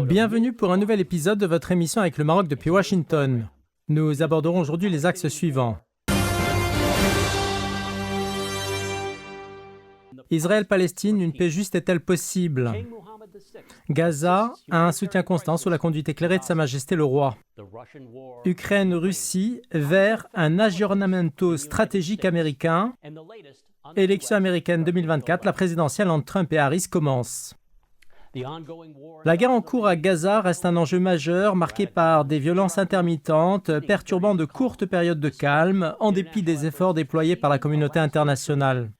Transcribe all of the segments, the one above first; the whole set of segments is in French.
Bienvenue pour un nouvel épisode de votre émission avec le Maroc depuis Washington. Nous aborderons aujourd'hui les axes suivants. Israël-Palestine, une paix juste est-elle possible? Gaza a un soutien constant sous la conduite éclairée de Sa Majesté le Roi. Ukraine-Russie vers un aggiornamento stratégique américain. Élection américaine 2024, la présidentielle entre Trump et Harris commence. La guerre en cours à Gaza reste un enjeu majeur marqué par des violences intermittentes, perturbant de courtes périodes de calme, en dépit des efforts déployés par la communauté internationale.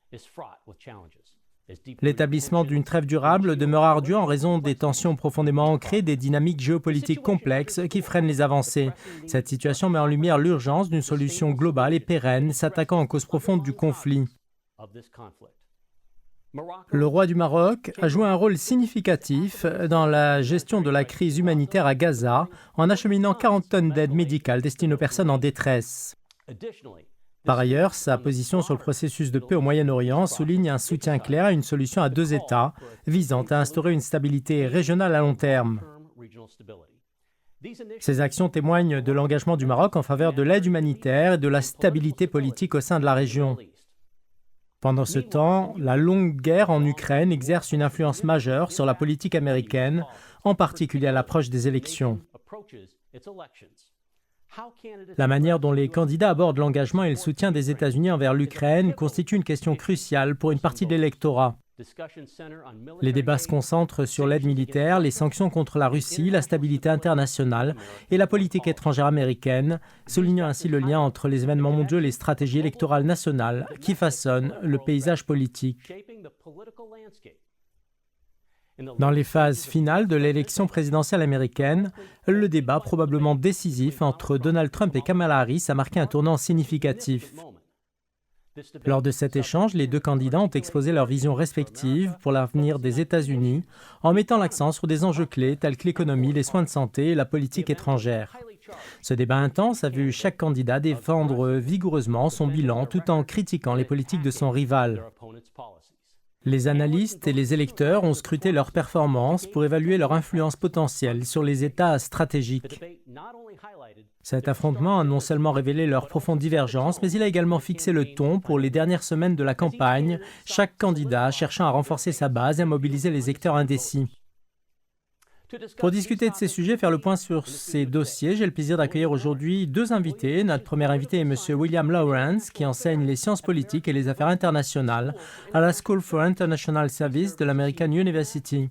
L'établissement d'une trêve durable demeure ardu en raison des tensions profondément ancrées, des dynamiques géopolitiques complexes qui freinent les avancées. Cette situation met en lumière l'urgence d'une solution globale et pérenne s'attaquant aux causes profondes du conflit. Le roi du Maroc a joué un rôle significatif dans la gestion de la crise humanitaire à Gaza en acheminant 40 tonnes d'aide médicale destinée aux personnes en détresse. Par ailleurs, sa position sur le processus de paix au Moyen-Orient souligne un soutien clair à une solution à deux États visant à instaurer une stabilité régionale à long terme. Ces actions témoignent de l'engagement du Maroc en faveur de l'aide humanitaire et de la stabilité politique au sein de la région. Pendant ce temps, la longue guerre en Ukraine exerce une influence majeure sur la politique américaine, en particulier à l'approche des élections. La manière dont les candidats abordent l'engagement et le soutien des États-Unis envers l'Ukraine constitue une question cruciale pour une partie de l'électorat. Les débats se concentrent sur l'aide militaire, les sanctions contre la Russie, la stabilité internationale et la politique étrangère américaine, soulignant ainsi le lien entre les événements mondiaux et les stratégies électorales nationales qui façonnent le paysage politique. Dans les phases finales de l'élection présidentielle américaine, le débat probablement décisif entre Donald Trump et Kamala Harris a marqué un tournant significatif. Lors de cet échange, les deux candidats ont exposé leurs visions respectives pour l'avenir des États-Unis en mettant l'accent sur des enjeux clés tels que l'économie, les soins de santé et la politique étrangère. Ce débat intense a vu chaque candidat défendre vigoureusement son bilan tout en critiquant les politiques de son rival. Les analystes et les électeurs ont scruté leurs performances pour évaluer leur influence potentielle sur les États stratégiques. Cet affrontement a non seulement révélé leurs profondes divergences, mais il a également fixé le ton pour les dernières semaines de la campagne, chaque candidat cherchant à renforcer sa base et à mobiliser les électeurs indécis. Pour discuter de ces sujets, faire le point sur ces dossiers, j'ai le plaisir d'accueillir aujourd'hui deux invités. Notre premier invité est M. William Lawrence, qui enseigne les sciences politiques et les affaires internationales à la School for International Service de l'American University.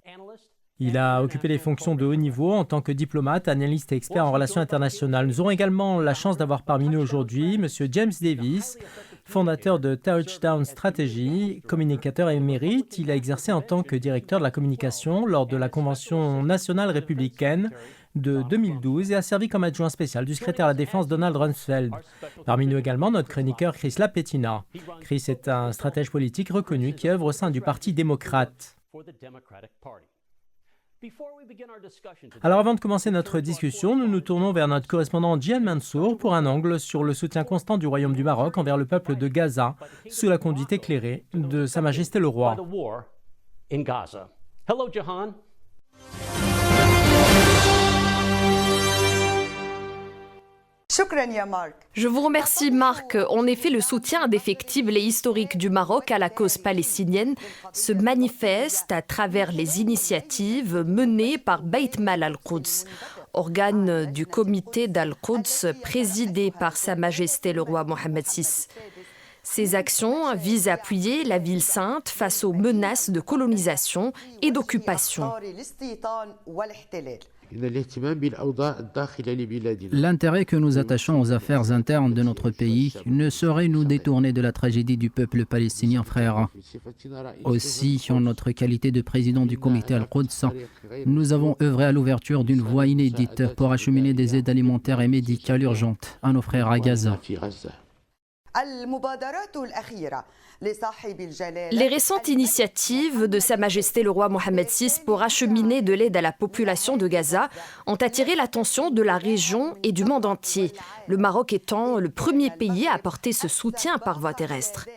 Il a occupé des fonctions de haut niveau en tant que diplomate, analyste et expert en relations internationales. Nous aurons également la chance d'avoir parmi nous aujourd'hui M. James Davis, fondateur de Touchdown Strategy, communicateur émérite. Il a exercé en tant que directeur de la communication lors de la Convention nationale républicaine de 2012 et a servi comme adjoint spécial du secrétaire à la Défense Donald Rumsfeld. Parmi nous également notre chroniqueur Chris Lapetina. Chris est un stratège politique reconnu qui œuvre au sein du Parti démocrate. Alors avant de commencer notre discussion, nous nous tournons vers notre correspondant Jian Mansour pour un angle sur le soutien constant du Royaume du Maroc envers le peuple de Gaza sous la conduite éclairée de Sa Majesté le Roi. Hello, Jahan. Je vous remercie, Marc. En effet, le soutien indéfectible et historique du Maroc à la cause palestinienne se manifeste à travers les initiatives menées par Beit Mal al-Quds, organe du comité d'Al-Quds présidé par Sa Majesté le roi Mohammed VI. Ces actions visent à appuyer la ville sainte face aux menaces de colonisation et d'occupation. L'intérêt que nous attachons aux affaires internes de notre pays ne saurait nous détourner de la tragédie du peuple palestinien, frère. Aussi, en notre qualité de président du comité Al-Quds, nous avons œuvré à l'ouverture d'une voie inédite pour acheminer des aides alimentaires et médicales urgentes à nos frères à Gaza. Les récentes initiatives de Sa Majesté le roi Mohammed VI pour acheminer de l'aide à la population de Gaza ont attiré l'attention de la région et du monde entier, le Maroc étant le premier pays à apporter ce soutien par voie terrestre.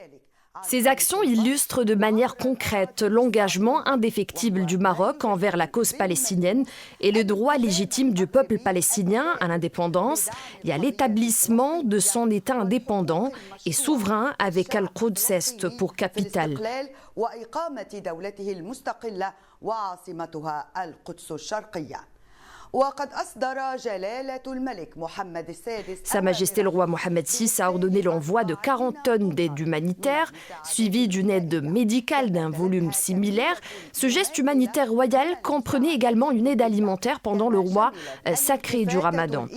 Ces actions illustrent de manière concrète l'engagement indéfectible du Maroc envers la cause palestinienne et le droit légitime du peuple palestinien à l'indépendance et à l'établissement de son État indépendant et souverain avec Al-Quds Est pour capitale. Sa Majesté le roi Mohammed VI a ordonné l'envoi de 40 tonnes d'aide humanitaire, suivi d'une aide médicale d'un volume similaire. Ce geste humanitaire royal comprenait également une aide alimentaire pendant le mois sacré du Ramadan.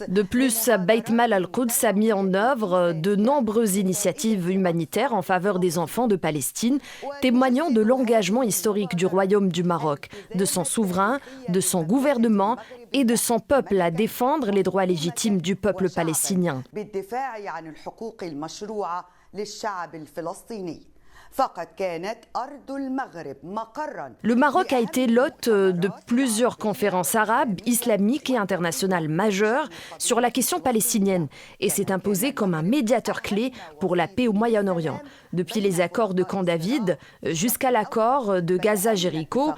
De plus, Beit Mal al-Quds a mis en œuvre de nombreuses initiatives humanitaires en faveur des enfants de Palestine, témoignant de l'engagement historique du Royaume du Maroc, de son souverain, de son gouvernement et de son peuple à défendre les droits légitimes du peuple palestinien. Le Maroc a été l'hôte de plusieurs conférences arabes, islamiques et internationales majeures sur la question palestinienne et s'est imposé comme un médiateur clé pour la paix au Moyen-Orient. Depuis les accords de Camp David jusqu'à l'accord de Gaza-Jéricho,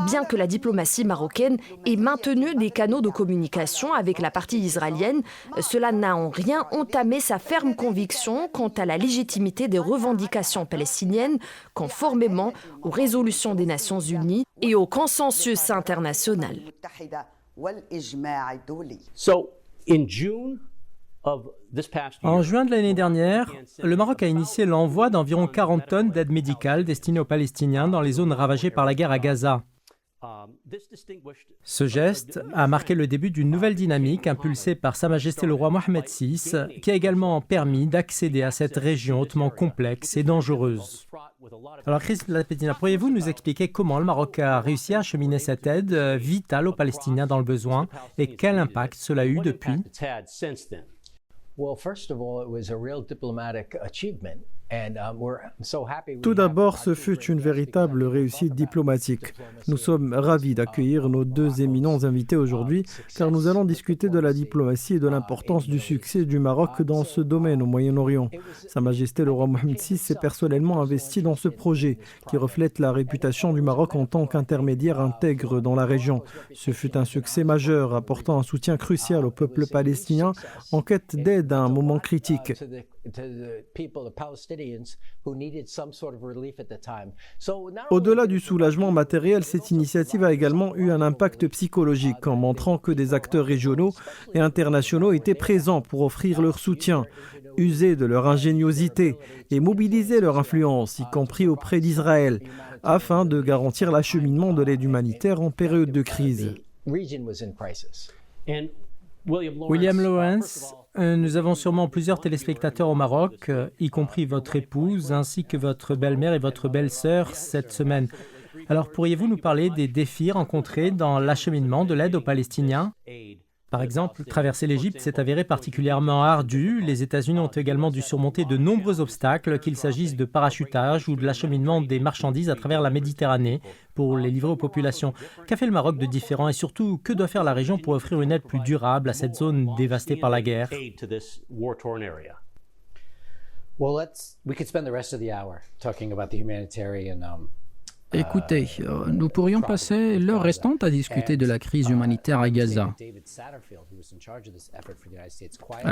bien que la diplomatie marocaine ait maintenu des canaux de communication avec la partie israélienne, cela n'a en rien entamé sa ferme conviction quant à la légitimité des revendications palestiniennes, conformément aux résolutions des Nations Unies et au consensus international. En juin de l'année dernière, le Maroc a initié l'envoi d'environ 40 tonnes d'aide médicale destinée aux Palestiniens dans les zones ravagées par la guerre à Gaza. Ce geste a marqué le début d'une nouvelle dynamique impulsée par Sa Majesté le roi Mohammed VI, qui a également permis d'accéder à cette région hautement complexe et dangereuse. Alors Chris Lapetina, pourriez-vous nous expliquer comment le Maroc a réussi à acheminer cette aide vitale aux Palestiniens dans le besoin et quel impact cela a eu depuis ? Tout d'abord, ce fut une véritable réussite diplomatique. Nous sommes ravis d'accueillir nos deux éminents invités aujourd'hui, car nous allons discuter de la diplomatie et de l'importance du succès du Maroc dans ce domaine au Moyen-Orient. Sa Majesté le roi Mohammed VI s'est personnellement investi dans ce projet, qui reflète la réputation du Maroc en tant qu'intermédiaire intègre dans la région. Ce fut un succès majeur, apportant un soutien crucial au peuple palestinien en quête d'aide à un moment critique. Au-delà du soulagement matériel, cette initiative a également eu un impact psychologique en montrant que des acteurs régionaux et internationaux étaient présents pour offrir leur soutien, user de leur ingéniosité et mobiliser leur influence, y compris auprès d'Israël, afin de garantir l'acheminement de l'aide humanitaire en période de crise. William Lawrence, nous avons sûrement plusieurs téléspectateurs au Maroc, y compris votre épouse, ainsi que votre belle-mère et votre belle-sœur cette semaine. Alors, pourriez-vous nous parler des défis rencontrés dans l'acheminement de l'aide aux Palestiniens ? Par exemple, traverser l'Égypte s'est avéré particulièrement ardu. Les États-Unis ont également dû surmonter de nombreux obstacles, qu'il s'agisse de parachutage ou de l'acheminement des marchandises à travers la Méditerranée pour les livrer aux populations. Qu'a fait le Maroc de différent et surtout, que doit faire la région pour offrir une aide plus durable à cette zone dévastée par la guerre ? Écoutez, nous pourrions passer l'heure restante à discuter de la crise humanitaire à Gaza.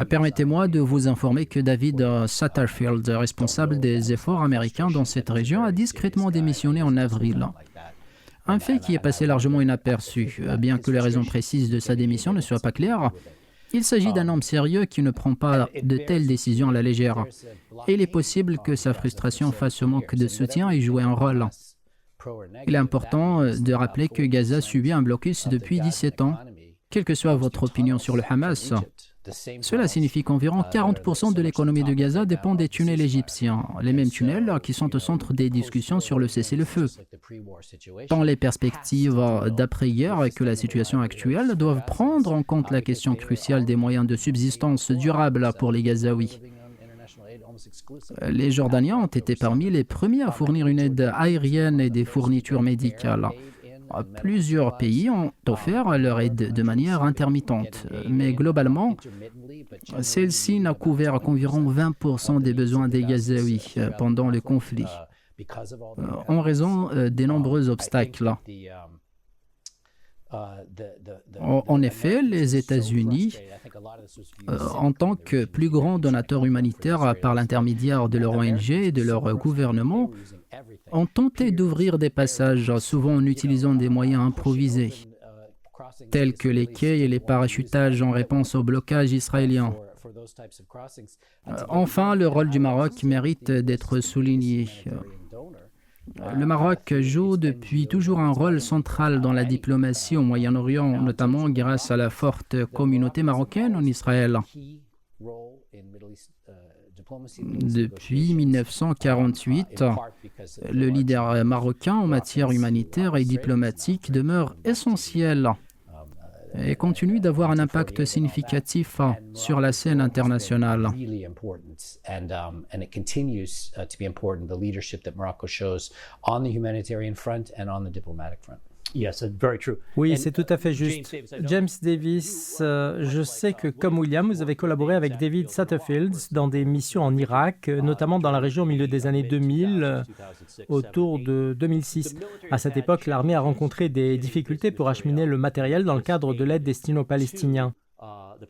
Permettez-moi de vous informer que David Satterfield, responsable des efforts américains dans cette région, a discrètement démissionné en avril. Un fait qui est passé largement inaperçu, bien que les raisons précises de sa démission ne soient pas claires. Il s'agit d'un homme sérieux qui ne prend pas de telles décisions à la légère. Et il est possible que sa frustration face au manque de soutien ait joué un rôle. Il est important de rappeler que Gaza subit un blocus depuis 17 ans. Quelle que soit votre opinion sur le Hamas, cela signifie qu'environ 40% de l'économie de Gaza dépend des tunnels égyptiens, les mêmes tunnels qui sont au centre des discussions sur le cessez-le-feu. Tant les perspectives d'après-guerre que la situation actuelle doivent prendre en compte la question cruciale des moyens de subsistance durable pour les Gazaouis. Les Jordaniens ont été parmi les premiers à fournir une aide aérienne et des fournitures médicales. Plusieurs pays ont offert leur aide de manière intermittente, mais globalement, celle-ci n'a couvert qu'environ 20% des besoins des Gazaouis pendant le conflit, en raison des nombreux obstacles. En effet, les États-Unis, en tant que plus grand donateur humanitaire par l'intermédiaire de leur ONG et de leur gouvernement, ont tenté d'ouvrir des passages, souvent en utilisant des moyens improvisés, tels que les quais et les parachutages en réponse au blocage israélien. Enfin, le rôle du Maroc mérite d'être souligné. Le Maroc joue depuis toujours un rôle central dans la diplomatie au Moyen-Orient, notamment grâce à la forte communauté marocaine en Israël. Depuis 1948, le leader marocain en matière humanitaire et diplomatique demeure essentiel et continue d'avoir un impact significatif sur la scène internationale. Oui, c'est tout à fait juste. James Davis, je sais que comme William, vous avez collaboré avec David Satterfield dans des missions en Irak, notamment dans la région au milieu des années 2000, autour de 2006. À cette époque, l'armée a rencontré des difficultés pour acheminer le matériel dans le cadre de l'aide destinée aux Palestiniens.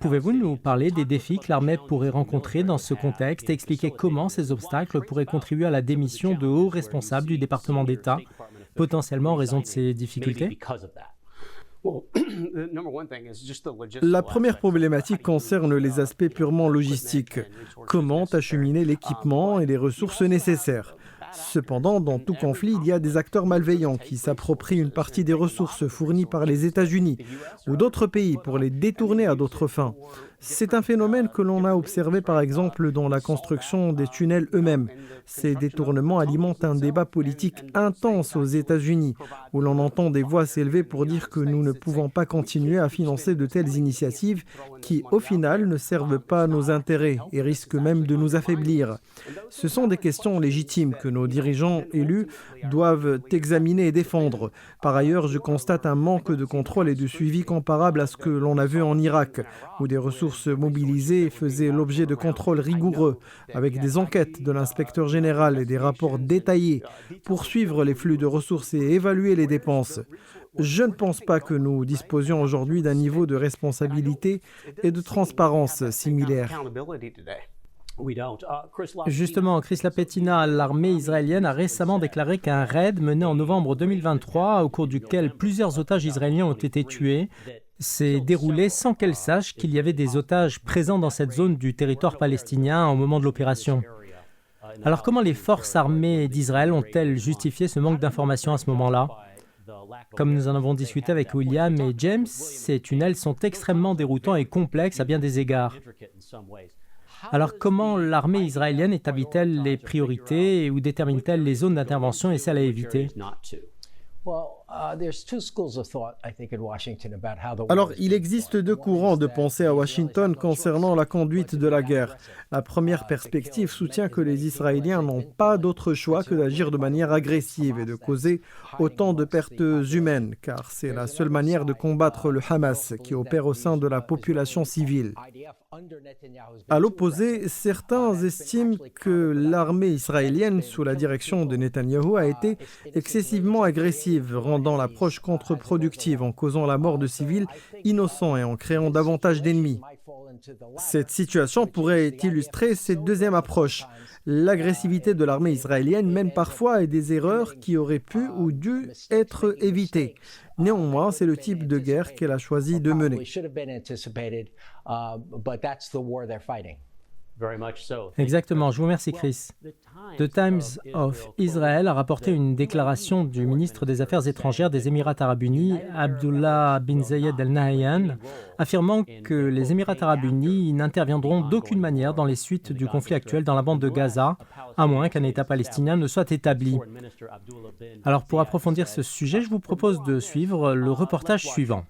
Pouvez-vous nous parler des défis que l'armée pourrait rencontrer dans ce contexte et expliquer comment ces obstacles pourraient contribuer à la démission de hauts responsables du département d'État, potentiellement en raison de ces difficultés? La première problématique concerne les aspects purement logistiques. Comment acheminer l'équipement et les ressources nécessaires? Cependant, dans tout conflit, il y a des acteurs malveillants qui s'approprient une partie des ressources fournies par les États-Unis ou d'autres pays pour les détourner à d'autres fins. C'est un phénomène que l'on a observé par exemple dans la construction des tunnels eux-mêmes. Ces détournements alimentent un débat politique intense aux États-Unis, où l'on entend des voix s'élever pour dire que nous ne pouvons pas continuer à financer de telles initiatives qui, au final, ne servent pas à nos intérêts et risquent même de nous affaiblir. Ce sont des questions légitimes que nos dirigeants élus doivent examiner et défendre. Par ailleurs, je constate un manque de contrôle et de suivi comparable à ce que l'on a vu en Irak, où des ressources mobilisées faisaient l'objet de contrôles rigoureux, avec des enquêtes de l'inspecteur général et des rapports détaillés pour suivre les flux de ressources et évaluer les dépenses. Je ne pense pas que nous disposions aujourd'hui d'un niveau de responsabilité et de transparence similaire. Justement, Chris Lapetina, l'armée israélienne a récemment déclaré qu'un raid mené en novembre 2023, au cours duquel plusieurs otages israéliens ont été tués, s'est déroulé sans qu'elle sache qu'il y avait des otages présents dans cette zone du territoire palestinien au moment de l'opération. Alors comment les forces armées d'Israël ont-elles justifié ce manque d'informations à ce moment-là? Comme nous en avons discuté avec William et James, ces tunnels sont extrêmement déroutants et complexes à bien des égards. Alors comment l'armée israélienne établit-elle les priorités ou détermine-t-elle les zones d'intervention et celles à éviter? Alors, il existe deux courants de pensée à Washington concernant la conduite de la guerre. La première perspective soutient que les Israéliens n'ont pas d'autre choix que d'agir de manière agressive et de causer autant de pertes humaines, car c'est la seule manière de combattre le Hamas qui opère au sein de la population civile. À l'opposé, certains estiment que l'armée israélienne, sous la direction de Netanyahou, a été excessivement agressive, rendant l'approche contre-productive en causant la mort de civils innocents et en créant davantage d'ennemis. Cette situation pourrait illustrer cette deuxième approche. L'agressivité de l'armée israélienne mène parfois à des erreurs qui auraient pu ou dû être évitées. Néanmoins, c'est le type de guerre qu'elle a choisi de mener. Exactement, je vous remercie Chris. The Times of Israel a rapporté une déclaration du ministre des Affaires étrangères des Émirats arabes unis, Abdullah bin Zayed Al Nahyan, affirmant que les Émirats arabes unis n'interviendront d'aucune manière dans les suites du conflit actuel dans la bande de Gaza, à moins qu'un État palestinien ne soit établi. Alors pour approfondir ce sujet, je vous propose de suivre le reportage suivant.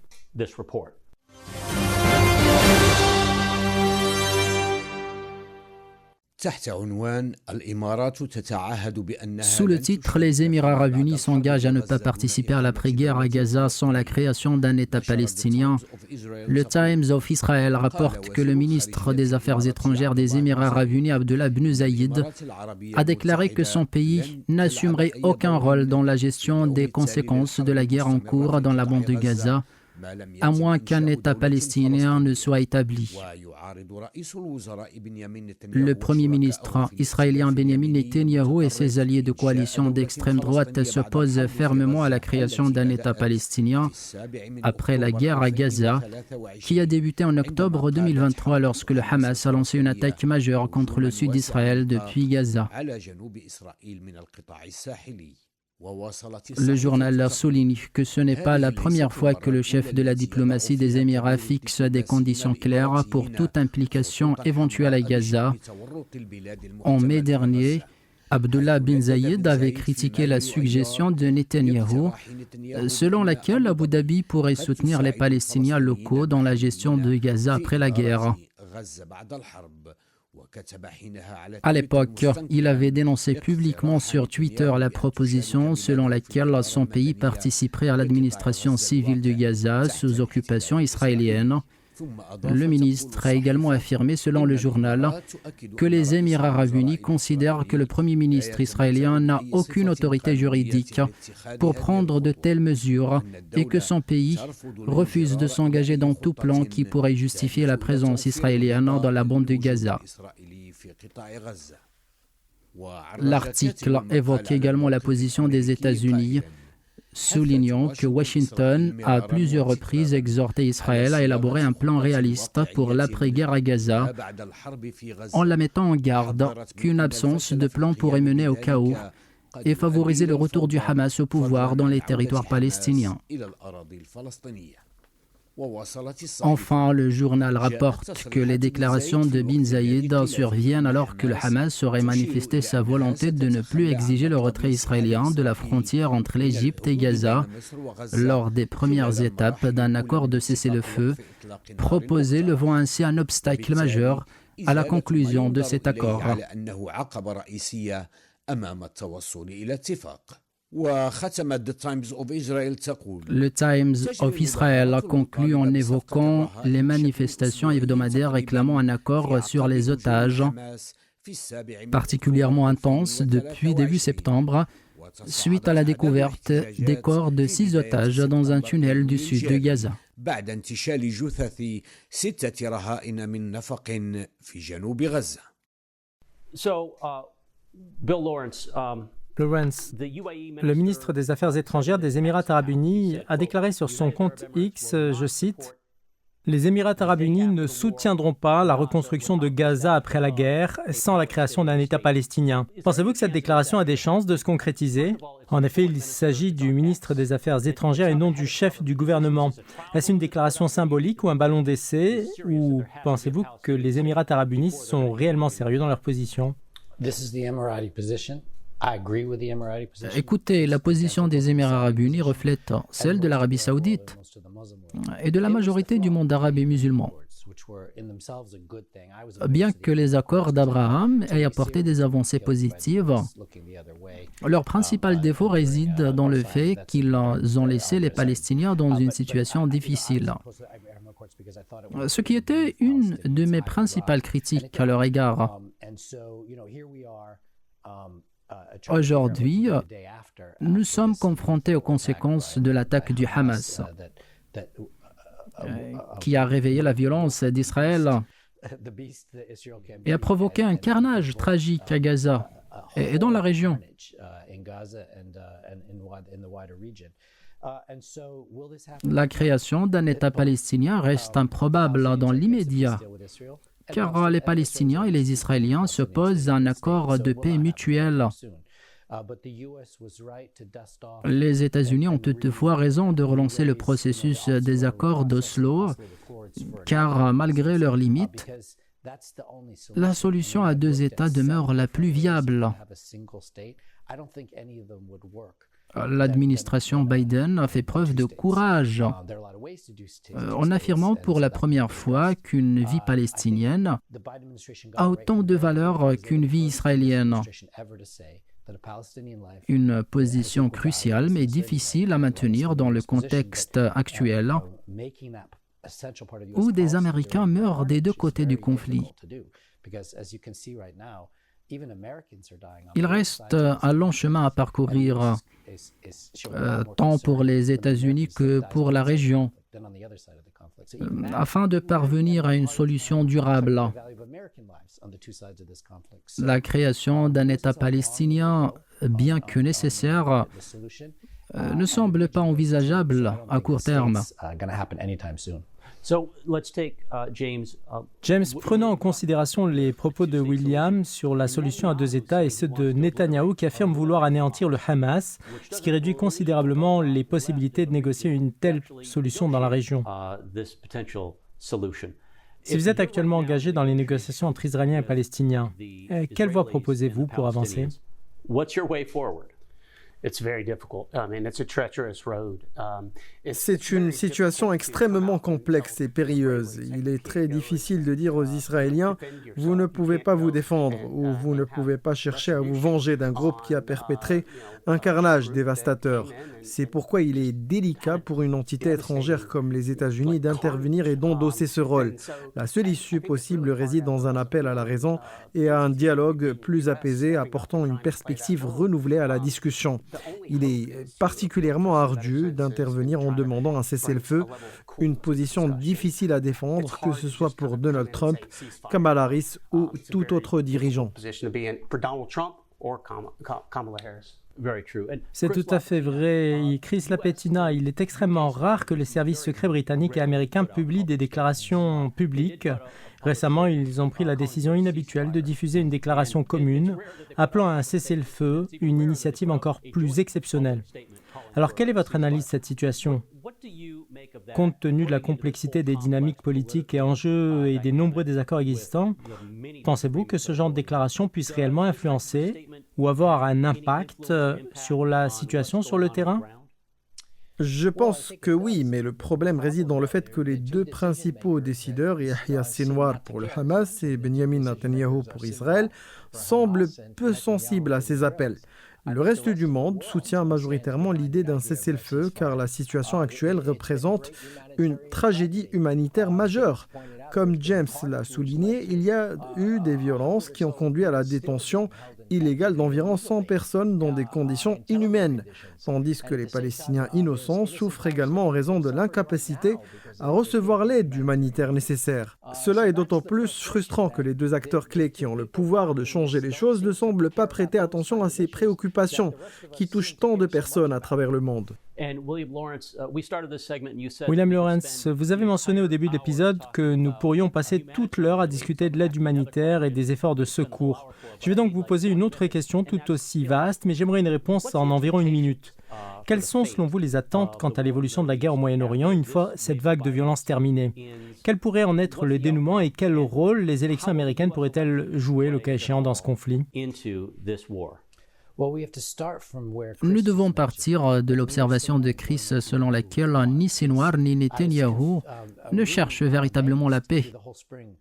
Sous le titre « Les Émirats arabes unis s'engagent à ne pas participer à l'après-guerre à Gaza sans la création d'un État palestinien », le Times of Israel rapporte que le ministre des Affaires étrangères des Émirats arabes unis, Abdullah ibn Zayed, a déclaré que son pays n'assumerait aucun rôle dans la gestion des conséquences de la guerre en cours dans la bande de Gaza, à moins qu'un État palestinien ne soit établi. Le Premier ministre israélien Benjamin Netanyahou et ses alliés de coalition d'extrême droite s'opposent fermement à la création d'un État palestinien après la guerre à Gaza, qui a débuté en octobre 2023 lorsque le Hamas a lancé une attaque majeure contre le sud d'Israël depuis Gaza. Le journal souligne que ce n'est pas la première fois que le chef de la diplomatie des Émirats fixe des conditions claires pour toute implication éventuelle à Gaza. En mai dernier, Abdullah bin Zayed avait critiqué la suggestion de Netanyahou, selon laquelle Abu Dhabi pourrait soutenir les Palestiniens locaux dans la gestion de Gaza après la guerre. À l'époque, il avait dénoncé publiquement sur Twitter la proposition selon laquelle son pays participerait à l'administration civile de Gaza sous occupation israélienne. Le ministre a également affirmé, selon le journal, que les Émirats arabes unis considèrent que le Premier ministre israélien n'a aucune autorité juridique pour prendre de telles mesures et que son pays refuse de s'engager dans tout plan qui pourrait justifier la présence israélienne dans la bande de Gaza. L'article évoque également la position des États-Unis, soulignant que Washington a à plusieurs reprises exhorté Israël à élaborer un plan réaliste pour l'après-guerre à Gaza, en la mettant en garde qu'une absence de plan pourrait mener au chaos et favoriser le retour du Hamas au pouvoir dans les territoires palestiniens. Enfin, le journal rapporte que les déclarations de bin Zayed surviennent alors que le Hamas aurait manifesté sa volonté de ne plus exiger le retrait israélien de la frontière entre l'Égypte et Gaza lors des premières étapes d'un accord de cessez-le-feu proposé, levant ainsi un obstacle majeur à la conclusion de cet accord. Le Times of Israel conclut en évoquant les manifestations hebdomadaires réclamant un accord sur les otages, particulièrement intenses depuis début septembre, suite à la découverte des corps de 6 otages dans un tunnel du sud de Gaza. Lawrence, le ministre des Affaires étrangères des Émirats arabes unis a déclaré sur son compte X, je cite, « Les Émirats arabes unis ne soutiendront pas la reconstruction de Gaza après la guerre sans la création d'un État palestinien. » Pensez-vous que cette déclaration a des chances de se concrétiser? En effet, il s'agit du ministre des Affaires étrangères et non du chef du gouvernement. Est-ce une déclaration symbolique ou un ballon d'essai? Ou pensez-vous que les Émirats arabes unis sont réellement sérieux dans leur position? Écoutez, la position des Émirats arabes unis reflète celle de l'Arabie saoudite et de la majorité du monde arabe et musulman. Bien que les accords d'Abraham aient apporté des avancées positives, leur principal défaut réside dans le fait qu'ils ont laissé les Palestiniens dans une situation difficile. Ce qui était une de mes principales critiques à leur égard. Aujourd'hui, nous sommes confrontés aux conséquences de l'attaque du Hamas, qui a réveillé la violence d'Israël et a provoqué un carnage tragique à Gaza et dans la région. La création d'un État palestinien reste improbable dans l'immédiat, car les Palestiniens et les Israéliens s'opposent à un accord de paix mutuel. Les États-Unis ont toutefois raison de relancer le processus des accords d'Oslo, car malgré leurs limites, la solution à 2 États demeure la plus viable. L'administration Biden a fait preuve de courage en affirmant pour la première fois qu'une vie palestinienne a autant de valeur qu'une vie israélienne. Une position cruciale mais difficile à maintenir dans le contexte actuel où des Américains meurent des deux côtés du conflit. Il reste un long chemin à parcourir, tant pour les États-Unis que pour la région, afin de parvenir à une solution durable. La création d'un État palestinien, bien que nécessaire, ne semble pas envisageable à court terme. James, prenant en considération les propos de William sur la solution à deux États et ceux de Netanyahou qui affirme vouloir anéantir le Hamas, ce qui réduit considérablement les possibilités de négocier une telle solution dans la région. Si vous êtes actuellement engagé dans les négociations entre Israéliens et Palestiniens, quelle voie proposez-vous pour avancer? C'est une situation extrêmement complexe et périlleuse. Il est très difficile de dire aux Israéliens « vous ne pouvez pas vous défendre » ou « vous ne pouvez pas chercher à vous venger d'un groupe qui a perpétré un carnage dévastateur ». C'est pourquoi il est délicat pour une entité étrangère comme les États-Unis d'intervenir et d'endosser ce rôle. La seule issue possible réside dans un appel à la raison et à un dialogue plus apaisé apportant une perspective renouvelée à la discussion. Il est particulièrement ardu d'intervenir en demandant un cessez-le-feu, une position difficile à défendre, que ce soit pour Donald Trump, Kamala Harris ou tout autre dirigeant. C'est tout à fait vrai. Chris Lapetina, il est extrêmement rare que les services secrets britanniques et américains publient des déclarations publiques. Récemment, ils ont pris la décision inhabituelle de diffuser une déclaration commune appelant à un cessez-le-feu, une initiative encore plus exceptionnelle. Alors, quelle est votre analyse de cette situation? Compte tenu de la complexité des dynamiques politiques et enjeux et des nombreux désaccords existants, pensez-vous que ce genre de déclaration puisse réellement influencer ou avoir un impact sur la situation sur le terrain? Je pense que oui, mais le problème réside dans le fait que les deux principaux décideurs, Yahya Sinwar pour le Hamas et Benjamin Netanyahou pour Israël, semblent peu sensibles à ces appels. Le reste du monde soutient majoritairement l'idée d'un cessez-le-feu car la situation actuelle représente une tragédie humanitaire majeure. Comme James l'a souligné, il y a eu des violences qui ont conduit à la détention illégale d'environ 100 personnes dans des conditions inhumaines, tandis que les Palestiniens innocents souffrent également en raison de l'incapacité à recevoir l'aide humanitaire nécessaire. Cela est d'autant plus frustrant que les deux acteurs clés qui ont le pouvoir de changer les choses ne semblent pas prêter attention à ces préoccupations qui touchent tant de personnes à travers le monde. William Lawrence, vous avez mentionné au début de l'épisode que nous pourrions passer toute l'heure à discuter de l'aide humanitaire et des efforts de secours. Je vais donc vous poser une autre question tout aussi vaste, mais j'aimerais une réponse en environ une minute. Quelles sont selon vous les attentes quant à l'évolution de la guerre au Moyen-Orient une fois cette vague de violence terminée? Quel pourrait en être le dénouement et quel rôle les élections américaines pourraient-elles jouer le cas échéant dans ce conflit? Nous devons partir de l'observation de Chris selon laquelle ni Sinwar ni Netanyahou ne cherchent véritablement la paix.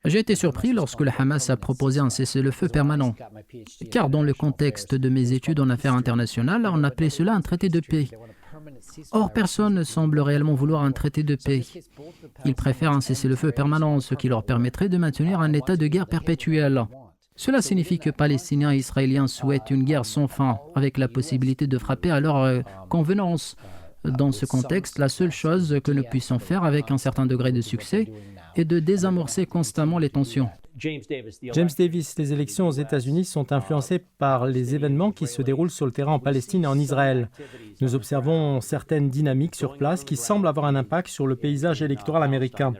J'ai été surpris lorsque le Hamas a proposé un cessez-le-feu permanent, car dans le contexte de mes études en affaires internationales, on appelait cela un traité de paix. Or, personne ne semble réellement vouloir un traité de paix. Ils préfèrent un cessez-le-feu permanent, ce qui leur permettrait de maintenir un état de guerre perpétuel. Cela signifie que Palestiniens et Israéliens souhaitent une guerre sans fin, avec la possibilité de frapper à leur convenance. Dans ce contexte, la seule chose que nous puissions faire avec un certain degré de succès est de désamorcer constamment les tensions. James Davis, les élections aux États-Unis sont influencées par les événements qui se déroulent sur le terrain en Palestine et en Israël. Nous observons certaines dynamiques sur place qui semblent avoir un impact sur le paysage électoral américain.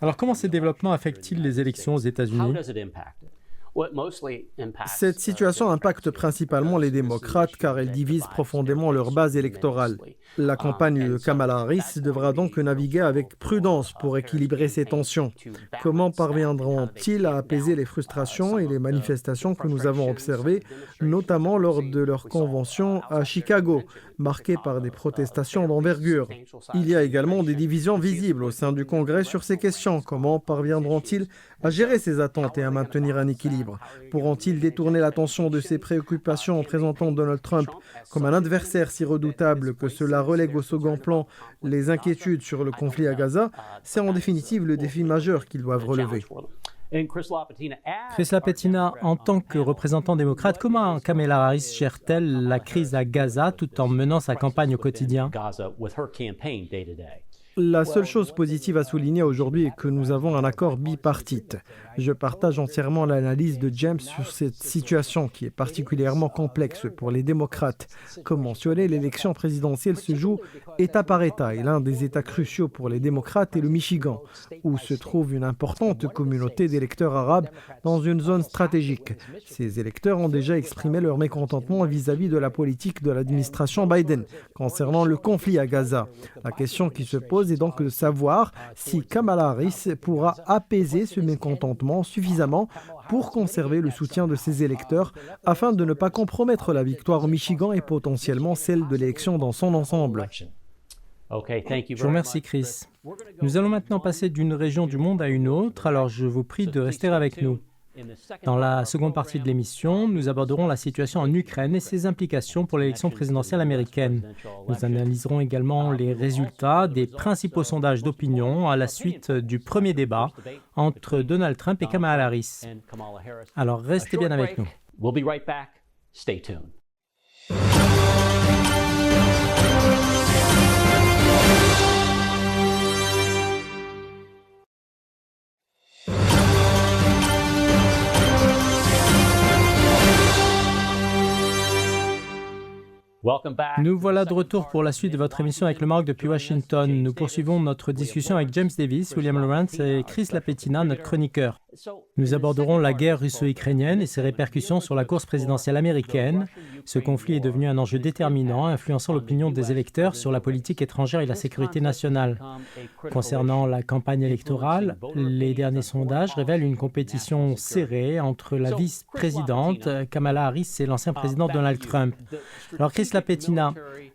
Alors comment ces développements affectent-ils les élections aux États-Unis? Cette situation impacte principalement les démocrates car elle divise profondément leur base électorale. La campagne de Kamala Harris devra donc naviguer avec prudence pour équilibrer ces tensions. Comment parviendront-ils à apaiser les frustrations et les manifestations que nous avons observées, notamment lors de leur convention à Chicago, marquée par des protestations d'envergure? Il y a également des divisions visibles au sein du Congrès sur ces questions. Comment parviendront-ils à gérer ces attentes et à maintenir un équilibre? Pourront-ils détourner l'attention de ces préoccupations en présentant Donald Trump comme un adversaire si redoutable que cela relègue au second plan les inquiétudes sur le conflit à Gaza? C'est en définitive le défi majeur qu'ils doivent relever. Chris LaPetina, en tant que représentant démocrate, comment Kamala Harris gère-t-elle la crise à Gaza tout en menant sa campagne au quotidien? La seule chose positive à souligner aujourd'hui est que nous avons un accord bipartite. Je partage entièrement l'analyse de James sur cette situation qui est particulièrement complexe pour les démocrates. Comme mentionné, l'élection présidentielle se joue État par État et l'un des États cruciaux pour les démocrates est le Michigan, où se trouve une importante communauté d'électeurs arabes dans une zone stratégique. Ces électeurs ont déjà exprimé leur mécontentement vis-à-vis de la politique de l'administration Biden concernant le conflit à Gaza. La question qui se pose est donc de savoir si Kamala Harris pourra apaiser ce mécontentement suffisamment pour conserver le soutien de ses électeurs afin de ne pas compromettre la victoire au Michigan et potentiellement celle de l'élection dans son ensemble. Je vous remercie, Chris. Nous allons maintenant passer d'une région du monde à une autre, alors je vous prie de rester avec nous. Dans la seconde partie de l'émission, nous aborderons la situation en Ukraine et ses implications pour l'élection présidentielle américaine. Nous analyserons également les résultats des principaux sondages d'opinion à la suite du premier débat entre Donald Trump et Kamala Harris. Alors restez bien avec nous. Nous voilà de retour pour la suite de votre émission avec le Maroc depuis Washington. Nous poursuivons notre discussion avec James Davis, William Lawrence et Chris LaPetina, notre chroniqueur. Nous aborderons la guerre russo-ukrainienne et ses répercussions sur la course présidentielle américaine. Ce conflit est devenu un enjeu déterminant, influençant l'opinion des électeurs sur la politique étrangère et la sécurité nationale. Concernant la campagne électorale, les derniers sondages révèlent une compétition serrée entre la vice-présidente Kamala Harris et l'ancien président Donald Trump. Alors Chris LaPetina,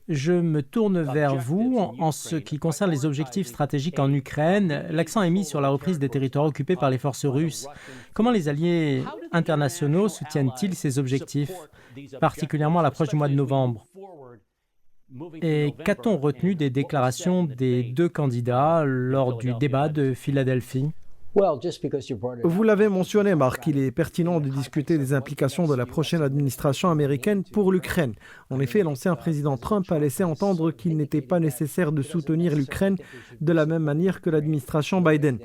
je me tourne vers vous. En ce qui concerne les objectifs stratégiques en Ukraine, l'accent est mis sur la reprise des territoires occupés par les forces russes. Comment les alliés internationaux soutiennent-ils ces objectifs, particulièrement à l'approche du mois de novembre? Et qu'a-t-on retenu des déclarations des deux candidats lors du débat de Philadelphie? Vous l'avez mentionné, Marc, il est pertinent de discuter des implications de la prochaine administration américaine pour l'Ukraine. En effet, l'ancien président Trump a laissé entendre qu'il n'était pas nécessaire de soutenir l'Ukraine de la même manière que l'administration Biden.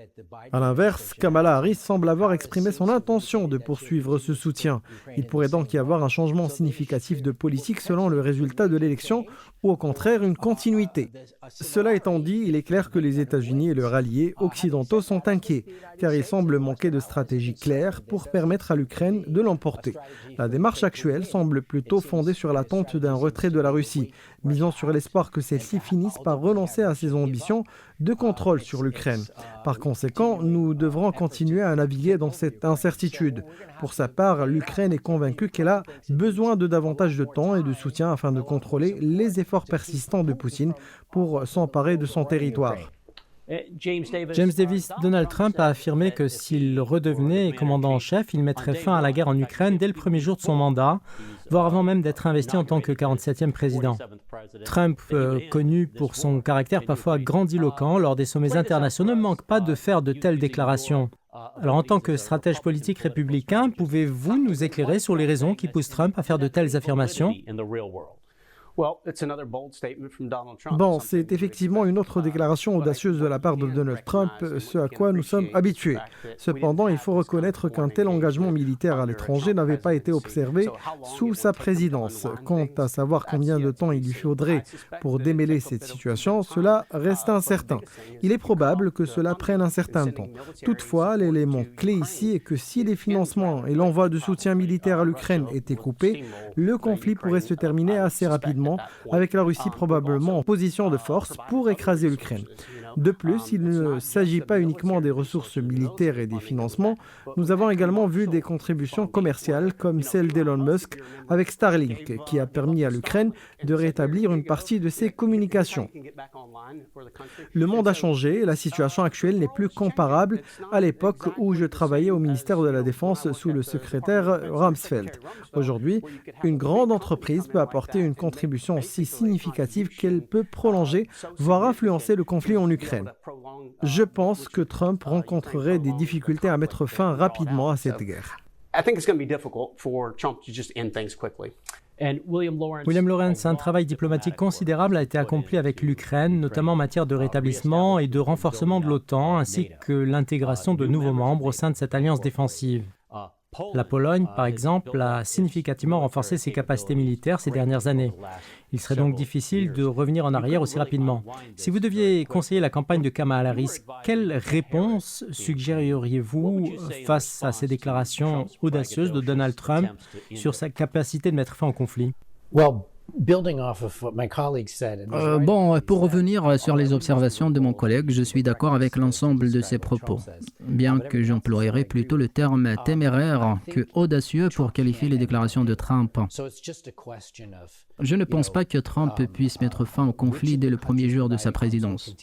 À l'inverse, Kamala Harris semble avoir exprimé son intention de poursuivre ce soutien. Il pourrait donc y avoir un changement significatif de politique selon le résultat de l'élection ou au contraire une continuité. Cela étant dit, il est clair que les États-Unis et leurs alliés occidentaux sont inquiets, car il semble manquer de stratégie claire pour permettre à l'Ukraine de l'emporter. La démarche actuelle semble plutôt fondée sur l'attente d'un retrait de la Russie, misant sur l'espoir que celle-ci finisse par renoncer à ses ambitions de contrôle sur l'Ukraine. Par conséquent, nous devrons continuer à naviguer dans cette incertitude. Pour sa part, l'Ukraine est convaincue qu'elle a besoin de davantage de temps et de soutien afin de contrôler les efforts persistants de Poutine pour s'emparer de son territoire. James Davis, Donald Trump a affirmé que s'il redevenait commandant en chef, il mettrait fin à la guerre en Ukraine dès le premier jour de son mandat, voire avant même d'être investi en tant que 47e président. Trump, connu pour son caractère parfois grandiloquent lors des sommets internationaux, ne manque pas de faire de telles déclarations. Alors, en tant que stratège politique républicain, pouvez-vous nous éclairer sur les raisons qui poussent Trump à faire de telles affirmations? Bon, c'est effectivement une autre déclaration audacieuse de la part de Donald Trump, ce à quoi nous sommes habitués. Cependant, il faut reconnaître qu'un tel engagement militaire à l'étranger n'avait pas été observé sous sa présidence. Quant à savoir combien de temps il lui faudrait pour démêler cette situation, cela reste incertain. Il est probable que cela prenne un certain temps. Toutefois, l'élément clé ici est que si les financements et l'envoi de soutien militaire à l'Ukraine étaient coupés, le conflit pourrait se terminer assez rapidement, avec la Russie probablement en position de force pour écraser l'Ukraine. De plus, il ne s'agit pas uniquement des ressources militaires et des financements. Nous avons également vu des contributions commerciales comme celle d'Elon Musk avec Starlink, qui a permis à l'Ukraine de rétablir une partie de ses communications. Le monde a changé et la situation actuelle n'est plus comparable à l'époque où je travaillais au ministère de la Défense sous le secrétaire Rumsfeld. Aujourd'hui, une grande entreprise peut apporter une contribution aussi significative qu'elle peut prolonger, voire influencer le conflit en Ukraine. Je pense que Trump rencontrerait des difficultés à mettre fin rapidement à cette guerre. William Lawrence, un travail diplomatique considérable a été accompli avec l'Ukraine, notamment en matière de rétablissement et de renforcement de l'OTAN, ainsi que l'intégration de nouveaux membres au sein de cette alliance défensive. La Pologne, par exemple, a significativement renforcé ses capacités militaires ces dernières années. Il serait donc difficile de revenir en arrière aussi rapidement. Si vous deviez conseiller la campagne de Kamala Harris, quelle réponse suggéreriez-vous face à ces déclarations audacieuses de Donald Trump sur sa capacité de mettre fin au conflit? Pour revenir sur les observations de mon collègue, je suis d'accord avec l'ensemble de ses propos, bien que j'emploierais plutôt le terme téméraire que audacieux pour qualifier les déclarations de Trump. Je ne pense pas que Trump puisse mettre fin au conflit dès le premier jour de sa présidence.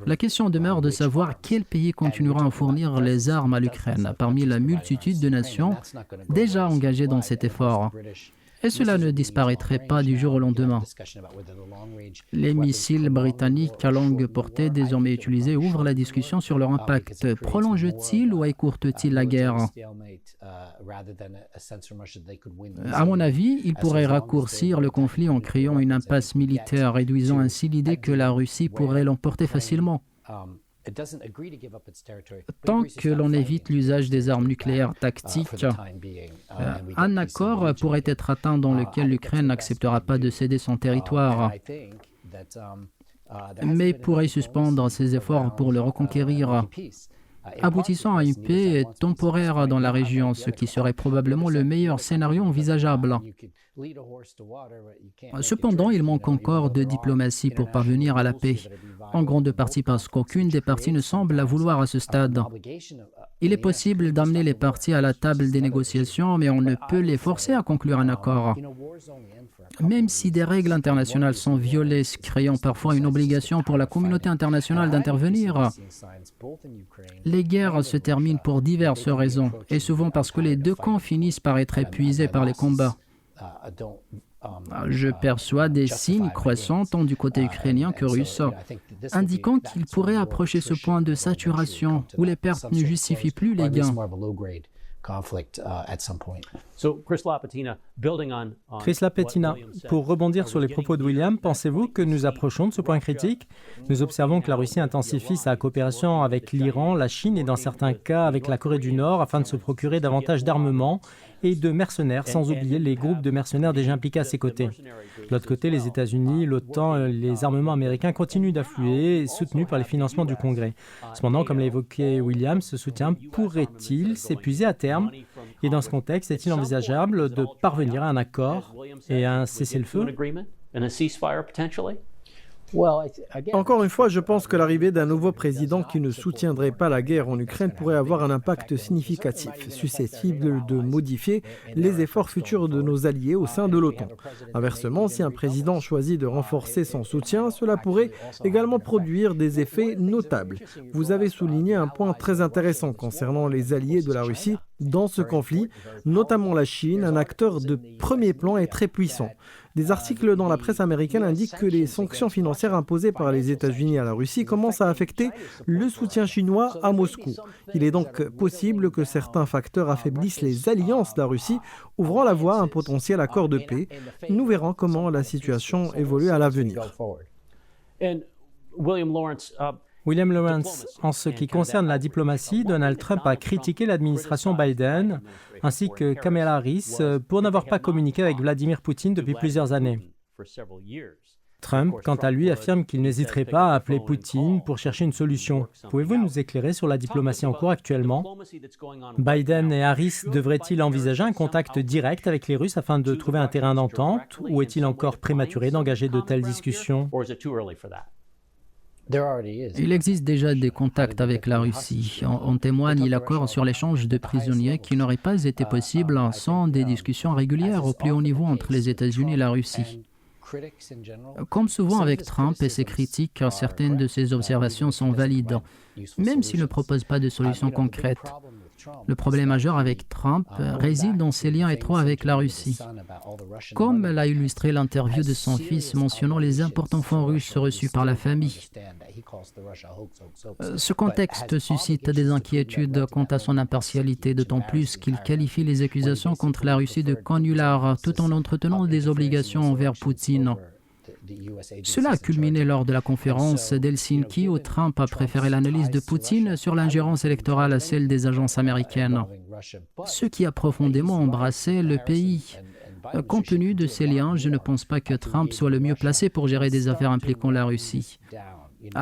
La question demeure de savoir quel pays continuera à fournir les armes à l'Ukraine parmi la multitude de nations déjà engagées dans cet effort. Et cela ne disparaîtrait pas du jour au lendemain. Les missiles britanniques à longue portée désormais utilisés ouvrent la discussion sur leur impact. Prolonge-t-il ou écourte-t-il la guerre? À mon avis, il pourrait raccourcir le conflit en créant une impasse militaire, réduisant ainsi l'idée que la Russie pourrait l'emporter facilement. Tant que l'on évite l'usage des armes nucléaires tactiques, un accord pourrait être atteint dans lequel l'Ukraine n'acceptera pas de céder son territoire, mais pourrait suspendre ses efforts pour le reconquérir, aboutissant à une paix temporaire dans la région, ce qui serait probablement le meilleur scénario envisageable. Cependant, il manque encore de diplomatie pour parvenir à la paix, en grande partie parce qu'aucune des parties ne semble la vouloir à ce stade. Il est possible d'amener les parties à la table des négociations, mais on ne peut les forcer à conclure un accord. Même si des règles internationales sont violées, créant parfois une obligation pour la communauté internationale d'intervenir, les guerres se terminent pour diverses raisons, et souvent parce que les deux camps finissent par être épuisés par les combats. Je perçois des signes croissants tant du côté ukrainien que russe, indiquant qu'il pourrait approcher ce point de saturation où les pertes ne justifient plus les gains. Chris LaPetina, pour rebondir sur les propos de William, pensez-vous que nous approchons de ce point critique? Nous observons que la Russie intensifie sa coopération avec l'Iran, la Chine et dans certains cas avec la Corée du Nord afin de se procurer davantage d'armement et de mercenaires, sans oublier les groupes de mercenaires déjà impliqués à ses côtés. De l'autre côté, les États-Unis, l'OTAN, les armements américains continuent d'affluer, soutenus par les financements du Congrès. Cependant, comme l'a évoqué William, ce soutien pourrait-il s'épuiser à terme? Et dans ce contexte, est-il envisageable de parvenir à un accord et à un cessez-le-feu? Encore une fois, je pense que l'arrivée d'un nouveau président qui ne soutiendrait pas la guerre en Ukraine pourrait avoir un impact significatif, susceptible de modifier les efforts futurs de nos alliés au sein de l'OTAN. Inversement, si un président choisit de renforcer son soutien, cela pourrait également produire des effets notables. Vous avez souligné un point très intéressant concernant les alliés de la Russie. Dans ce conflit, notamment la Chine, un acteur de premier plan est très puissant. Des articles dans la presse américaine indiquent que les sanctions financières imposées par les États-Unis à la Russie commencent à affecter le soutien chinois à Moscou. Il est donc possible que certains facteurs affaiblissent les alliances de la Russie, ouvrant la voie à un potentiel accord de paix. Nous verrons comment la situation évolue à l'avenir. William Lawrence, en ce qui concerne la diplomatie, Donald Trump a critiqué l'administration Biden ainsi que Kamala Harris pour n'avoir pas communiqué avec Vladimir Poutine depuis plusieurs années. Trump, quant à lui, affirme qu'il n'hésiterait pas à appeler Poutine pour chercher une solution. Pouvez-vous nous éclairer sur la diplomatie en cours actuellement? Biden et Harris devraient-ils envisager un contact direct avec les Russes afin de trouver un terrain d'entente, ou est-il encore prématuré d'engager de telles discussions? Il existe déjà des contacts avec la Russie. En témoigne l'accord sur l'échange de prisonniers qui n'aurait pas été possible sans des discussions régulières au plus haut niveau entre les États-Unis et la Russie. Comme souvent avec Trump et ses critiques, certaines de ses observations sont valides, même s'il ne propose pas de solution concrète. Le problème majeur avec Trump réside dans ses liens étroits avec la Russie. Comme l'a illustré l'interview de son fils mentionnant les importants fonds russes reçus par la famille. Ce contexte suscite des inquiétudes quant à son impartialité, d'autant plus qu'il qualifie les accusations contre la Russie de canular tout en entretenant des obligations envers Poutine. Cela a culminé lors de la conférence d'Helsinki où Trump a préféré l'analyse de Poutine sur l'ingérence électorale à celle des agences américaines, ce qui a profondément embrassé le pays. Compte tenu de ces liens, je ne pense pas que Trump soit le mieux placé pour gérer des affaires impliquant la Russie.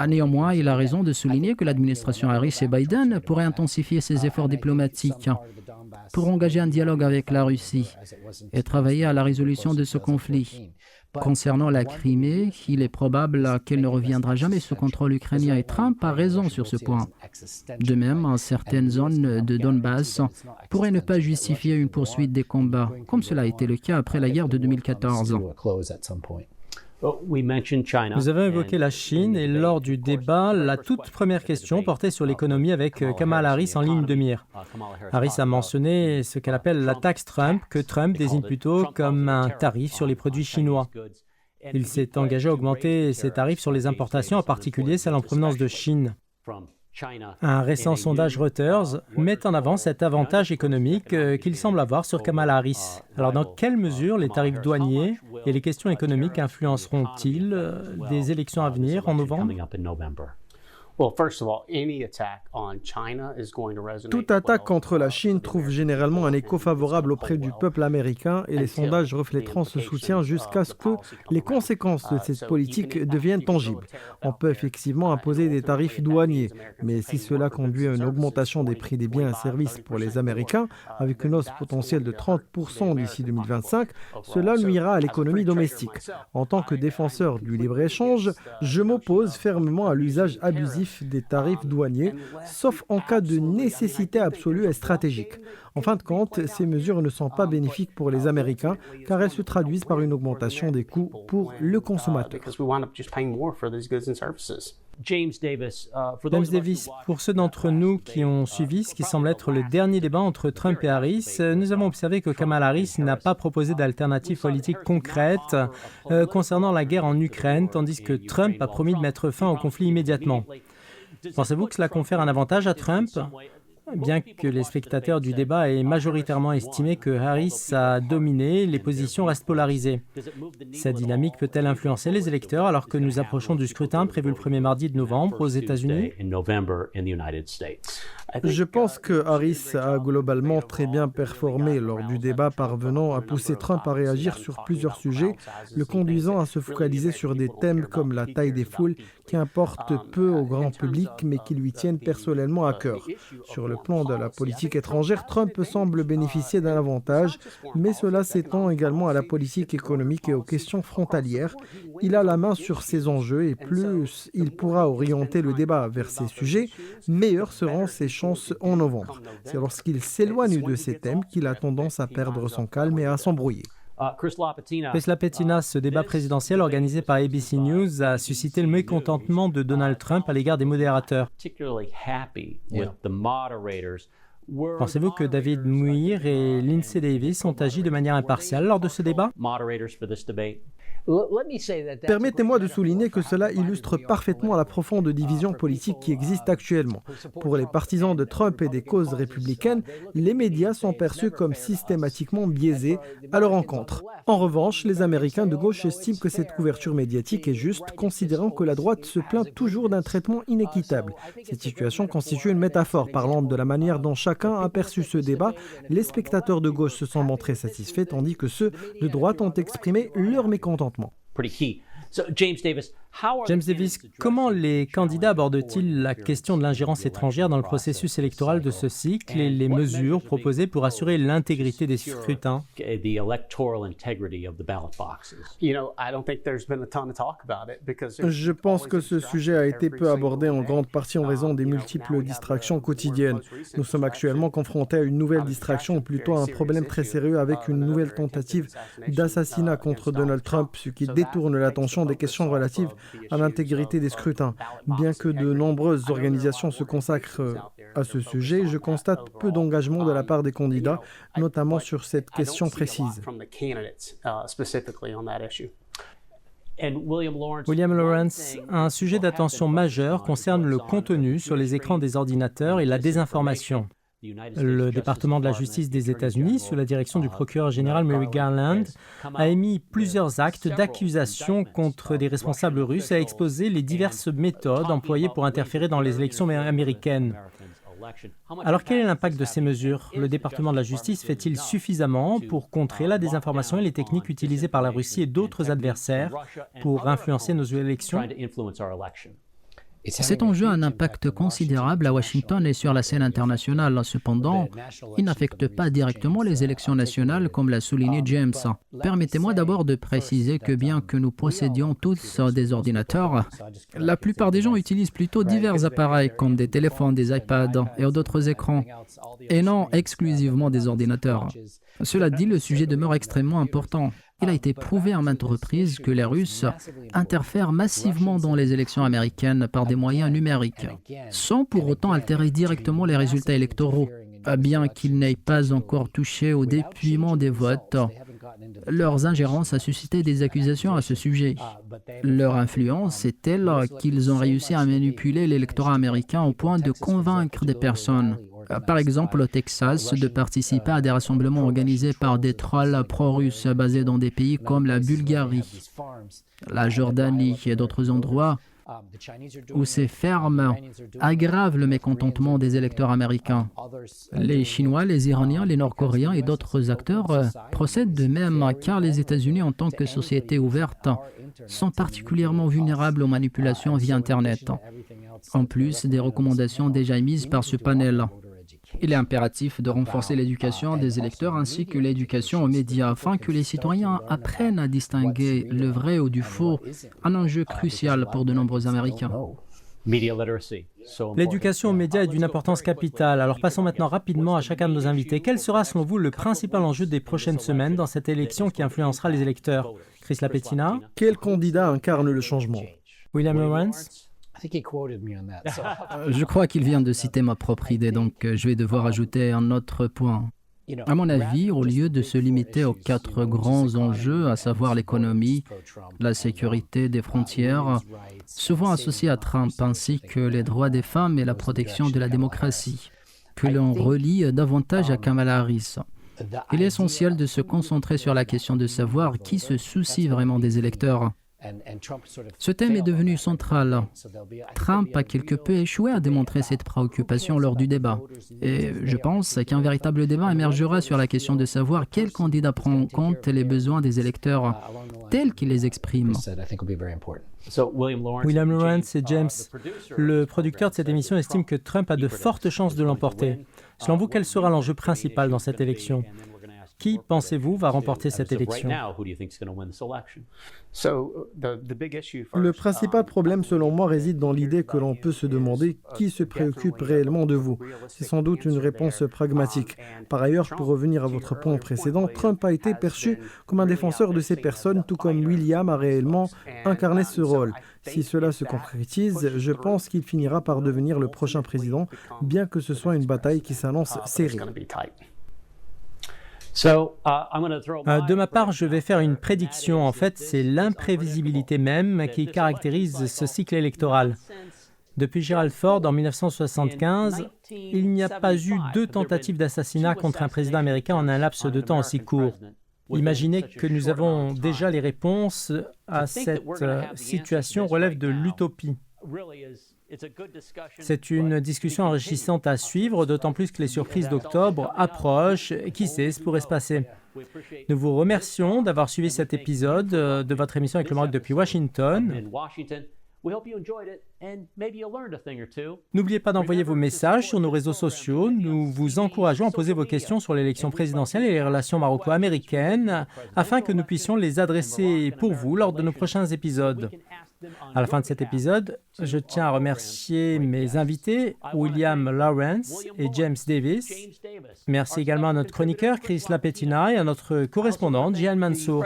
Néanmoins, il a raison de souligner que l'administration Harris et Biden pourrait intensifier ses efforts diplomatiques pour engager un dialogue avec la Russie et travailler à la résolution de ce conflit. Concernant la Crimée, il est probable qu'elle ne reviendra jamais sous contrôle ukrainien et Trump a raison sur ce point. De même, certaines zones de Donbass pourraient ne pas justifier une poursuite des combats, comme cela a été le cas après la guerre de 2014. Vous avez évoqué la Chine et lors du débat, la toute première question portait sur l'économie avec Kamala Harris en ligne de mire. Harris a mentionné ce qu'elle appelle la taxe Trump, que Trump désigne plutôt comme un tarif sur les produits chinois. Il s'est engagé à augmenter ces tarifs sur les importations, en particulier celles en provenance de Chine. Un récent sondage Reuters met en avant cet avantage économique qu'il semble avoir sur Kamala Harris. Alors, dans quelle mesure les tarifs douaniers et les questions économiques influenceront-ils des élections à venir en novembre? Toute attaque contre la Chine trouve généralement un écho favorable auprès du peuple américain et les sondages refléteront ce soutien jusqu'à ce que les conséquences de cette politique deviennent tangibles. On peut effectivement imposer des tarifs douaniers, mais si cela conduit à une augmentation des prix des biens et services pour les Américains, avec une hausse potentielle de 30% d'ici 2025, cela nuira à l'économie domestique. En tant que défenseur du libre-échange, je m'oppose fermement à l'usage abusif des tarifs douaniers, sauf en cas de nécessité absolue et stratégique. En fin de compte, ces mesures ne sont pas bénéfiques pour les Américains car elles se traduisent par une augmentation des coûts pour le consommateur. James Davis, pour ceux d'entre nous qui ont suivi ce qui semble être le dernier débat entre Trump et Harris, nous avons observé que Kamala Harris n'a pas proposé d'alternative politique concrète concernant la guerre en Ukraine, tandis que Trump a promis de mettre fin au conflit immédiatement. Pensez-vous que cela confère un avantage à Trump? Bien que les spectateurs du débat aient majoritairement estimé que Harris a dominé, les positions restent polarisées. Cette dynamique peut-elle influencer les électeurs alors que nous approchons du scrutin prévu le premier mardi de novembre aux États-Unis? Je pense que Harris a globalement très bien performé lors du débat, parvenant à pousser Trump à réagir sur plusieurs sujets, le conduisant à se focaliser sur des thèmes comme la taille des foules qui importent peu au grand public mais qui lui tiennent personnellement à cœur. Sur le plan de la politique étrangère, Trump semble bénéficier d'un avantage, mais cela s'étend également à la politique économique et aux questions frontalières. Il a la main sur ces enjeux et plus il pourra orienter le débat vers ces sujets, meilleures seront ses chances en novembre. C'est lorsqu'il s'éloigne de ces thèmes qu'il a tendance à perdre son calme et à s'embrouiller. Chris LaPetina, ce débat présidentiel organisé par ABC News a suscité le mécontentement de Donald Trump à l'égard des modérateurs. Pensez-vous que David Muir et Lindsay Davis ont agi de manière impartiale lors de ce débat? Permettez-moi de souligner que cela illustre parfaitement la profonde division politique qui existe actuellement. Pour les partisans de Trump et des causes républicaines, les médias sont perçus comme systématiquement biaisés à leur encontre. En revanche, les Américains de gauche estiment que cette couverture médiatique est juste, considérant que la droite se plaint toujours d'un traitement inéquitable. Cette situation constitue une métaphore parlant de la manière dont chacun a perçu ce débat. Les spectateurs de gauche se sont montrés satisfaits, tandis que ceux de droite ont exprimé leur mécontentement. James Davis, comment les candidats abordent-ils la question de l'ingérence étrangère dans le processus électoral de ce cycle et les mesures proposées pour assurer l'intégrité des scrutins? Je pense que ce sujet a été peu abordé en grande partie en raison des multiples distractions quotidiennes. Nous sommes actuellement confrontés à une nouvelle distraction, ou plutôt à un problème très sérieux avec une nouvelle tentative d'assassinat contre Donald Trump, ce qui détourne l'attention des questions relatives à l'intégrité des scrutins. Bien que de nombreuses organisations se consacrent à ce sujet, je constate peu d'engagement de la part des candidats, notamment sur cette question précise. William Lawrence, un sujet d'attention majeur concerne le contenu sur les écrans des ordinateurs et la désinformation. Le département de la justice des États-Unis, sous la direction du procureur général Merrick Garland, a émis plusieurs actes d'accusation contre des responsables russes et a exposé les diverses méthodes employées pour interférer dans les élections américaines. Alors quel est l'impact de ces mesures? Le département de la justice fait-il suffisamment pour contrer la désinformation et les techniques utilisées par la Russie et d'autres adversaires pour influencer nos élections? Cet enjeu a un impact considérable à Washington et sur la scène internationale. Cependant, il n'affecte pas directement les élections nationales, comme l'a souligné James. Permettez-moi d'abord de préciser que bien que nous possédions tous des ordinateurs, la plupart des gens utilisent plutôt divers appareils comme des téléphones, des iPads et d'autres écrans, et non exclusivement des ordinateurs. Cela dit, le sujet demeure extrêmement important. Il a été prouvé à maintes reprises que les Russes interfèrent massivement dans les élections américaines par des moyens numériques, sans pour autant altérer directement les résultats électoraux. Bien qu'ils n'aient pas encore touché au dépouillement des votes, leurs ingérences a suscité des accusations à ce sujet. Leur influence est telle qu'ils ont réussi à manipuler l'électorat américain au point de convaincre des personnes, par exemple au Texas, de participer à des rassemblements organisés par des trolls pro-russes basés dans des pays comme la Bulgarie, la Jordanie et d'autres endroits où ces fermes aggravent le mécontentement des électeurs américains. Les Chinois, les Iraniens, les Nord-Coréens et d'autres acteurs procèdent de même, car les États-Unis, en tant que société ouverte, sont particulièrement vulnérables aux manipulations via Internet, en plus des recommandations déjà émises par ce panel. Il est impératif de renforcer l'éducation des électeurs ainsi que l'éducation aux médias afin que les citoyens apprennent à distinguer le vrai ou du faux, un enjeu crucial pour de nombreux Américains. L'éducation aux médias est d'une importance capitale. Alors passons maintenant rapidement à chacun de nos invités. Quel sera selon vous le principal enjeu des prochaines semaines dans cette élection qui influencera les électeurs? Chris Lapettina? Quel candidat incarne le changement? William Lawrence? Je crois qu'il vient de citer ma propre idée, donc je vais devoir ajouter un autre point. À mon avis, au lieu de se limiter aux 4 grands enjeux, à savoir l'économie, la sécurité des frontières, souvent associés à Trump, ainsi que les droits des femmes et la protection de la démocratie, que l'on relie davantage à Kamala Harris. Il est essentiel de se concentrer sur la question de savoir qui se soucie vraiment des électeurs. Ce thème est devenu central. Trump a quelque peu échoué à démontrer cette préoccupation lors du débat. Et je pense qu'un véritable débat émergera sur la question de savoir quel candidat prend en compte les besoins des électeurs tels qu'ils les expriment. William Lawrence et James, le producteur de cette émission estime que Trump a de fortes chances de l'emporter. Selon vous, quel sera l'enjeu principal dans cette élection? Qui, pensez-vous, va remporter cette élection? Le principal problème, selon moi, réside dans l'idée que l'on peut se demander qui se préoccupe réellement de vous. C'est sans doute une réponse pragmatique. Par ailleurs, pour revenir à votre point précédent, Trump a été perçu comme un défenseur de ces personnes, tout comme William a réellement incarné ce rôle. Si cela se concrétise, je pense qu'il finira par devenir le prochain président, bien que ce soit une bataille qui s'annonce serrée. De ma part, je vais faire une prédiction. En fait, c'est l'imprévisibilité même qui caractérise ce cycle électoral. Depuis Gerald Ford en 1975, il n'y a pas eu 2 tentatives d'assassinat contre un président américain en un laps de temps aussi court. Imaginez que nous avons déjà les réponses à cette situation relève de l'utopie. C'est une discussion enrichissante à suivre, d'autant plus que les surprises d'octobre approchent. Qui sait, ce pourrait se passer. Nous vous remercions d'avoir suivi cet épisode de votre émission avec le Maroc depuis Washington. N'oubliez pas d'envoyer vos messages sur nos réseaux sociaux. Nous vous encourageons à poser vos questions sur l'élection présidentielle et les relations maroco-américaines afin que nous puissions les adresser pour vous lors de nos prochains épisodes. À la fin de cet épisode, je tiens à remercier mes invités, William Lawrence et James Davis. Merci également à notre chroniqueur, Chris Lapetina, et à notre correspondante, Jihan Mansour.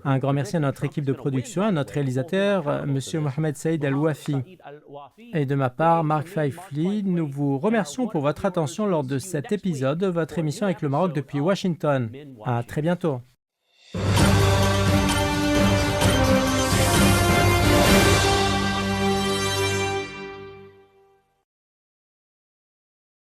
Un grand merci à notre équipe de production, à notre réalisateur, M. Mohamed Saïd Al-Wafi. Et de ma part, Mark Faifli, nous vous remercions pour votre attention lors de cet épisode de votre émission avec le Maroc depuis Washington. À très bientôt.